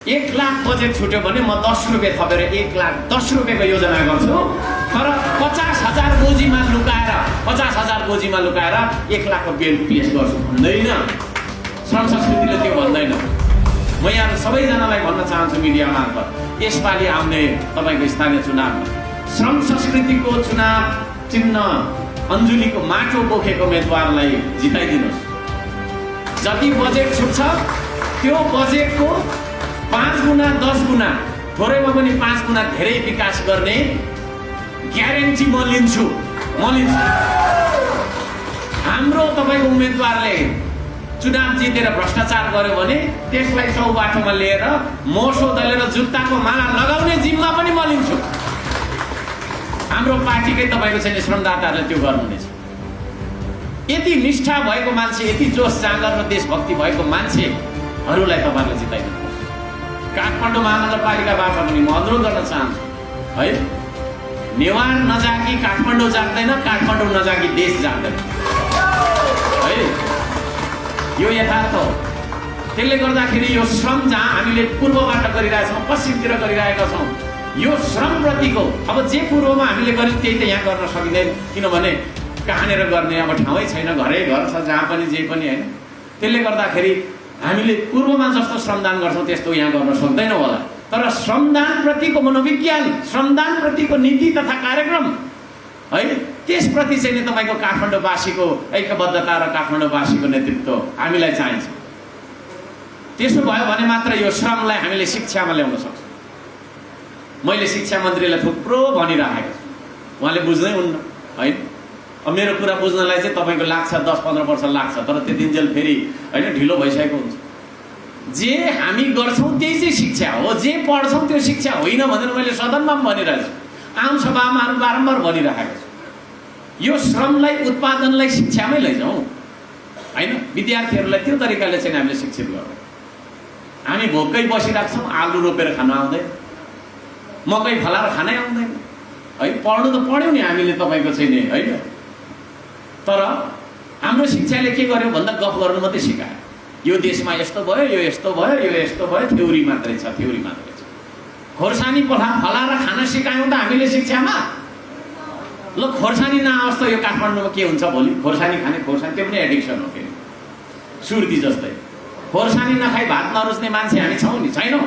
1 lakh budget छुट्यो भने म 10 रुपैयाँ थपेर 1,10,00,000 रुपैयाँको योजना गर्छु। तर 50,000 गोजीमा लुकाएर 1 लाखको बिल पेश गर्छु भन्दैन। श्रम संस्कृतिले त्यो भन्दैन। म यहाँ सबैजनालाई भन्न चाहन्छु मिडिया मार्फत, यसपालि आउने तपाईको स्थानीय चुनावमा श्रम संस्कृतिको चुनाव चिन्ह अञ्जुलीको माटो बोकेको उम्मेदवारलाई जिताइदिनुहोस्। जति बजेट छुट्छ त्यो बजेटको 5 गुणा 10 गुणा थोरैमा पनि 5 गुणा धेरै विकास गर्ने ग्यारेन्टी म लिन्छु। हाम्रो तपाईको उम्मेदवारले चुनाव जितेर भ्रष्टाचार गर्यो भने त्यसलाई चौबाटोमा लिएर मोसो दलेर जुत्ताको माला लगाउने जिम्मा पनि म लिन्छु। हाम्रो पार्टीकै तपाईको चाहिँ श्रमदाताहरूले त्यो गर्नुहुनेछ। यति निष्ठा भएको मान्छे, यति जोस जाँगर र देशभक्ति भएको मान्छेहरूलाई तपाईहरुले जिताइदिनु। काठमाडौँ महानगरपालिकाबाट पनि म अनुरोध गर्न चाहन्छु है, नेवार नजागी काठमाडौँ जाग्दैन, काठमाडौँ नजागी देश जाग्दैन है। यो यथार्थ हो। त्यसले गर्दाखेरि यो श्रम जहाँ हामीले पूर्वबाट गरिरहेछौँ, पश्चिमतिर गरिरहेका छौँ, यो श्रम प्रतिको अब जे पूर्वमा हामीले गर्यौँ त्यही त यहाँ गर्न सकिँदैन। किनभने कहाँनिर गर्ने अब ठाउँै छैन, घरै घर छ जहाँ पनि जे पनि होइन। त्यसले गर्दाखेरि हामीले पूर्वमा जस्तो श्रमदान गर्छौँ त्यस्तो यहाँ गर्न सक्दैनौँ होला। तर श्रमदान प्रतिको मनोविज्ञान, श्रमदान प्रतिको नीति तथा कार्यक्रम है, त्यसप्रति चाहिँ नि तपाईँको काठमाडौँवासीको ऐक्यबद्धता र काठमाडौँवासीको नेतृत्व हामीलाई चाहिन्छ। त्यसो भयो भने मात्र यो श्रमलाई हामीले शिक्षामा ल्याउन सक्छौँ। मैले शिक्षा मन्त्रीलाई थुप्रो भनिरहेको छु, उहाँले बुझ्दै हुन्न होइन। अब मेरो कुरा बुझ्नलाई चाहिँ तपाईँको लाग्छ 10-15 वर्ष लाग्छ, तर त्यतिन्जेल फेरि होइन ढिलो भइसकेको हुन्छ। जे हामी गर्छौँ त्यही चाहिँ शिक्षा हो, जे पढ्छौँ त्यो शिक्षा होइन भनेर मैले सदनमा पनि भनिरहेको छु, आम सभामा बारम्बार भनिरहेको छु। यो श्रमलाई, उत्पादनलाई शिक्षामै लैजाउँ होइन। विद्यार्थीहरूलाई त्यो तरिकाले चाहिँ हामीले शिक्षित गरौँ। हामी भोकै बसिरहेको छौँ, आलु रोपेर खान आउँदैन, मकै फलाएर खानै आउँदैन है। पढ्नु त पढ्यौँ नि हामीले तपाईँको चाहिँ नि होइन, तर हाम्रो शिक्षाले के गर्यो भन्दा गफ गर्नु मात्रै सिकायो। यो देशमा यस्तो भयो, यो यस्तो भयो, यो यस्तो भयो, थ्योरी मात्रै छ, थ्योरी मात्रै छ। खोर्सानी फलाएर खान सिकायौँ त हामीले शिक्षामा। ल खोर्सानी नआओस् त यो काठमाडौँमा के हुन्छ भोलि? खोर्सानी खाने, खोर्सानी त्यो पनि एडिक्सन हो फेरि, सुर्ती जस्तै। खोर्सानी नखाई भात नरुच्ने मान्छे हामी छौँ नि, छैनौँ?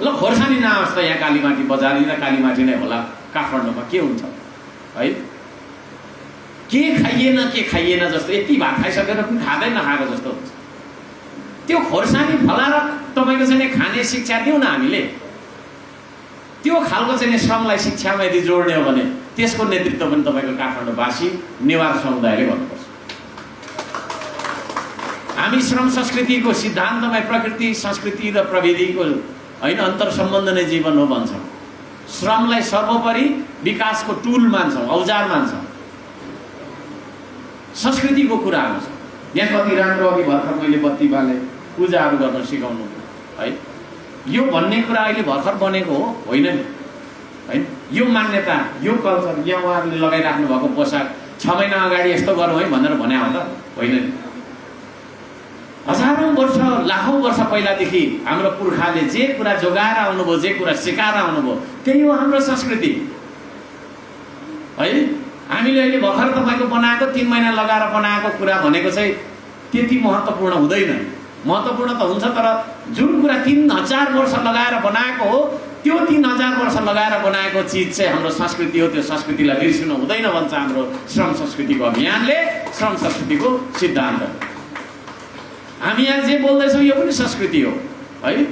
ल खोर्सानी नआओस् त यहाँ कालीमाटी बजार र कालीमाटी नै होला काठमाडौँमा, के हुन्छ है? के खाइएन जस्तो, यति भात खाइसकेर पनि खाँदै नखाएको जस्तो हुन्छ। त्यो खोर्सानी फलाएर तपाईँको चाहिँ खाने शिक्षा दिउँ न हामीले। त्यो खालको चाहिँ श्रमलाई शिक्षामा यदि जोड्ने हो भने त्यसको नेतृत्व पनि तपाईँको काठमाडौँवासी नेवार समुदायले गर्नुपर्छ। हामी श्रम संस्कृतिको सिद्धान्तमा प्रकृति, संस्कृति र प्रविधिको होइन अन्तर सम्बन्ध नै जीवन हो भन्छौँ। श्रमलाई सर्वोपरि विकासको टुल मान्छौँ, औजार मान्छौँ। संस्कृतिको कुरा आउँछ यहाँ। कति राम्रो अघि भर्खर मैले बत्ती बाले पूजाहरू गर्न सिकाउनु है, यो भन्ने कुरा अहिले भर्खर बनेको हो होइन नि होइन। यो मान्यता, यो कल्चर, यहाँ उहाँहरूले लगाइराख्नु भएको पोसाक 6 महिना अगाडि यस्तो गरौँ है भनेर भने हो त होइन नि। हजारौँ वर्ष, लाखौँ वर्ष पहिलादेखि हाम्रो पुर्खाले जे कुरा जोगाएर आउनुभयो, जे कुरा सिकाएर आउनुभयो, त्यही हो हाम्रो संस्कृति है। हामीले अहिले भर्खर तपाईँको बनाएको 3 महिना लगाएर बनाएको कुरा भनेको चाहिँ त्यति महत्त्वपूर्ण हुँदैन। महत्त्वपूर्ण त हुन्छ, तर जुन कुरा 3000 वर्ष लगाएर बनाएको हो त्यो 3000 वर्ष लगाएर बनाएको चिज चाहिँ हाम्रो संस्कृति हो। त्यो संस्कृतिलाई बिर्सिनु हुँदैन भन्छ हाम्रो श्रम संस्कृतिको अभियानले, श्रम संस्कृतिको सिद्धान्त। हामी यहाँ जे बोल्दैछौँ यो पनि संस्कृति हो है।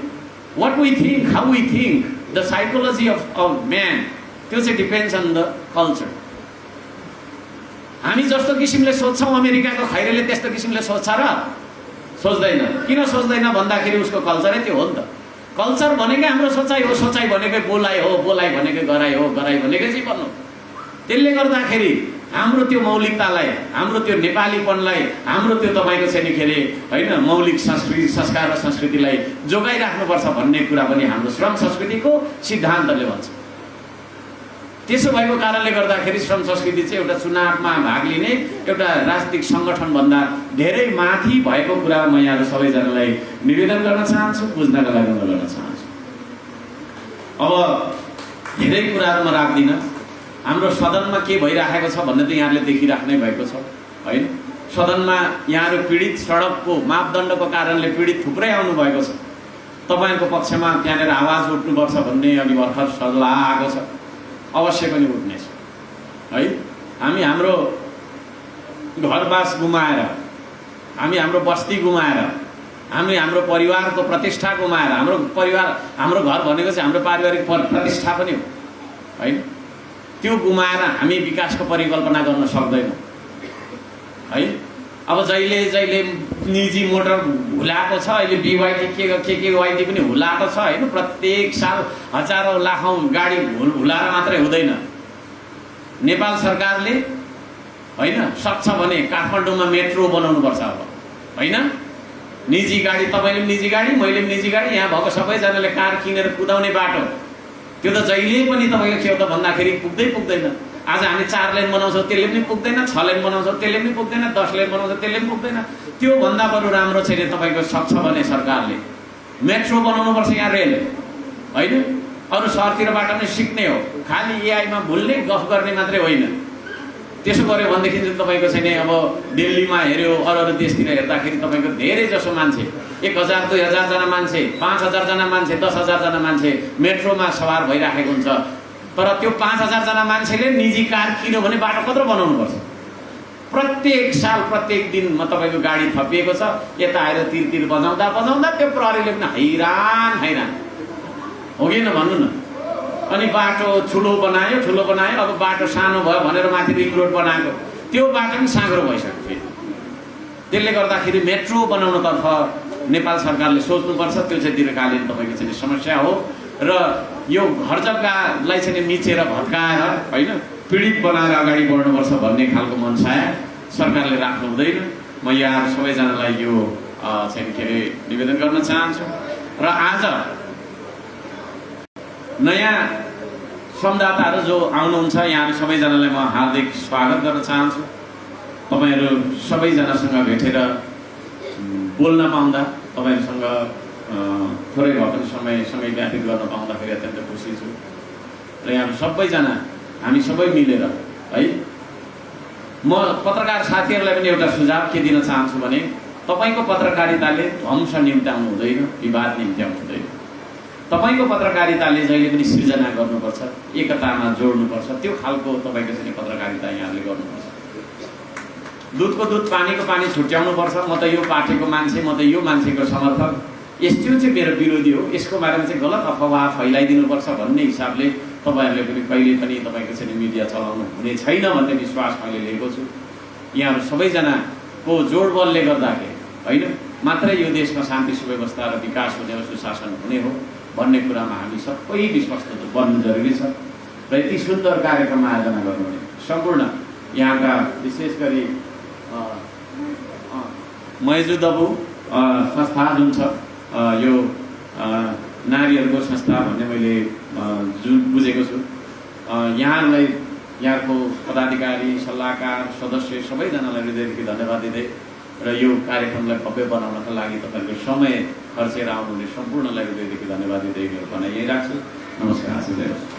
What we think, how we think, the psychology of man, त्यो चाहिँ डिपेन्ड्स अन द कल्चर। हामी जस्तो किसिमले सोध्छौँ अमेरिकाको खैरेले त्यस्तो किसिमले सोध्छ र? सोच्दैन। किन सोच्दैन भन्दाखेरि उसको कल्चरै त्यो हो नि त। कल्चर भनेकै हाम्रो सोचाइ हो, सोचाइ भनेकै बोलाइ हो, बोलाइ भनेकै गराइ हो, गराइ भनेकै जीवन हो। त्यसले गर्दाखेरि हाम्रो त्यो मौलिकतालाई, हाम्रो त्यो नेपालीपनलाई, हाम्रो त्यो तपाईँको चाहिँ नि के अरे होइन मौलिक संस्कृति, संस्कार र संस्कृतिलाई जोगाइराख्नुपर्छ भन्ने कुरा पनि हाम्रो श्रम संस्कृतिको सिद्धान्तले भन्छ। त्यसो भएको कारणले गर्दाखेरि श्रम संस्कृति चाहिँ एउटा चुनावमा भाग लिने एउटा राजनीतिक सङ्गठनभन्दा धेरै माथि भएको कुरा म यहाँहरू सबैजनालाई निवेदन गर्न चाहन्छु, बुझ्नका लागि अनुरोध गर्न चाहन्छु। अब धेरै कुराहरू म राख्दिनँ। हाम्रो सदनमा के भइराखेको छ भन्ने त यहाँले देखिराख्नै भएको छ होइन। सदनमा यहाँहरू पीडित, सडकको मापदण्डको कारणले पीडित थुप्रै आउनुभएको छ। तपाईँको पक्षमा त्यहाँनिर आवाज उठ्नुपर्छ भन्ने अघि भर्खर सल्लाह आएको छ, अवश्य पनि उठ्नेछ है। हामी हाम्रो घरबास गुमाएर, हामी हाम्रो बस्ती गुमाएर, हामी हाम्रो परिवारको प्रतिष्ठा गुमाएर, हाम्रो परिवार, हाम्रो घर भनेको चाहिँ हाम्रो पारिवारिक प्रतिष्ठा पनि हो होइन, त्यो गुमाएर हामी विकासको परिकल्पना गर्न सक्दैनौँ है। अब जहिले जहिले निजी मोटर हुलाएको छ, अहिले BYD के YD पनि हुलाएको छ होइन। प्रत्येक साल हजारौँ लाखौँ गाडी हुलाएर मात्रै हुँदैन। नेपाल सरकारले होइन सक्छ भने काठमाडौँमा मेट्रो बनाउनुपर्छ अब होइन। निजी गाडी, तपाईँले पनि निजी गाडी, मैले पनि निजी गाडी, यहाँ भएको सबैजनाले कार किनेर कुदाउने बाटो, त्यो त जहिले पनि तपाईँको के हो त भन्दाखेरि पुग्दैन। आज हामी 4 लेन बनाउँछौँ त्यसले पनि पुग्दैन, 6 लेन बनाउँछौँ त्यसले पनि पुग्दैन, 10 लेन बनाउँछौँ त्यसले पनि पुग्दैन। त्यो भन्दा बरु राम्रो चाहिँ तपाईँको सक्छ भने सरकारले मेट्रो बनाउनुपर्छ यहाँ, रेल होइन। अरू सहरतिरबाट पनि सिक्ने हो, खालि एआईमा भुल्ने गफ गर्ने मात्रै होइन। त्यसो गऱ्यो भनेदेखि चाहिँ तपाईँको चाहिँ अब दिल्लीमा हेऱ्यो, अरू देशतिर हेर्दाखेरि तपाईँको धेरै जसो मान्छे, 1000-2000 जना मान्छे, 5000 जना मान्छे, 10,000 जना मान्छे मेट्रोमा सवार भइराखेको हुन्छ। तर त्यो 5000 जना मान्छेले निजी कार किन्यो भने बाटो कत्रो बनाउनुपर्छ? प्रत्येक साल प्रत्येक दिनमा तपाईँको गाडी थपिएको छ। यता आएर तिर बजाउँदा त्यो प्रहरीले पनि हैरान हो कि न भन्नु न। अनि बाटो ठुलो बनायो, अब बाटो सानो भयो भनेर माथि रिङ रोड बनाएको, त्यो बाटो पनि साँघुरो भइसक्यो फेरि। त्यसले गर्दाखेरि मेट्रो बनाउनतर्फ नेपाल सरकारले सोच्नुपर्छ। त्यो चाहिँ दीर्घकालीन तपाईँको चाहिँ समस्या हो र यो घर जग्गालाई चाहिँ मिचेर भत्काएर होइन पीडित बनाएर अगाडि बढ्नुपर्छ भन्ने खालको मनसाय सरकारले राख्नु हुँदैन। म यहाँ सबैजनालाई यो चाहिँ के अरे निवेदन गर्न चाहन्छु। र आज नयाँ संवाददाताहरू जो आउनुहुन्छ यहाँहरू सबैजनालाई म हार्दिक स्वागत गर्न चाहन्छु। तपाईँहरू सबैजनासँग भेटेर बोल्न पाउँदा, तपाईँहरूसँग थोरै भए पनि समय व्यतीत गर्न पाउँदाखेरि अत्यन्त खुसी छु। र यहाँहरू सबैजना हामी सबै मिलेर है, म पत्रकार साथीहरूलाई पनि एउटा सुझाव के दिन चाहन्छु भने तपाईँको पत्रकारिताले ध्वंस निम्त्याउनु हुँदैन, विवाद निम्त्याउनु हुँदैन। तपाईँको पत्रकारिताले जहिले पनि सृजना गर्नुपर्छ, एकतामा जोड्नुपर्छ। त्यो खालको तपाईँको चाहिँ पत्रकारिता यहाँले गर्नुपर्छ। दुधको दुध पानीको पानी छुट्याउनुपर्छ। म त यो पार्टीको मान्छे, म त यो मान्छेको समर्थक, यस्तो चाहिँ मेरो विरोधी हो, यसको बारेमा चाहिँ गलत अफवाह फैलाइदिनुपर्छ भन्ने हिसाबले तपाईँहरूले पनि कहिले पनि तपाईँको चाहिँ मिडिया चलाउनु हुने छैन भन्ने विश्वास मैले लिएको छु। यहाँहरू सबैजनाको जोडबलले गर्दाखेरि होइन मात्रै यो देशमा शान्ति सुव्यवस्था र विकास हुने हो, सुशासन हुने हो भन्ने कुरामा हामी सबै विश्वस्त बन्नु जरुरी छ। र यति सुन्दर कार्यक्रम आयोजना गर्नुहुने सम्पूर्ण यहाँका विशेष गरी मैजु दबु संस्था जुन छ, यो नारीहरूको संस्था भन्ने मैले जुन बुझेको छु, यहाँहरूलाई यहाँको पदाधिकारी, सल्लाहकार, सदस्य सबैजनालाई हृदयदेखि धन्यवाद दिँदै र यो कार्यक्रमलाई भव्य बनाउनका लागि तपाईँहरूको समय खर्चेर आउनुहुने सम्पूर्णलाई हृदयदेखि धन्यवाद दिँदै मेरो भनाइ यही राख्छु। नमस्कार।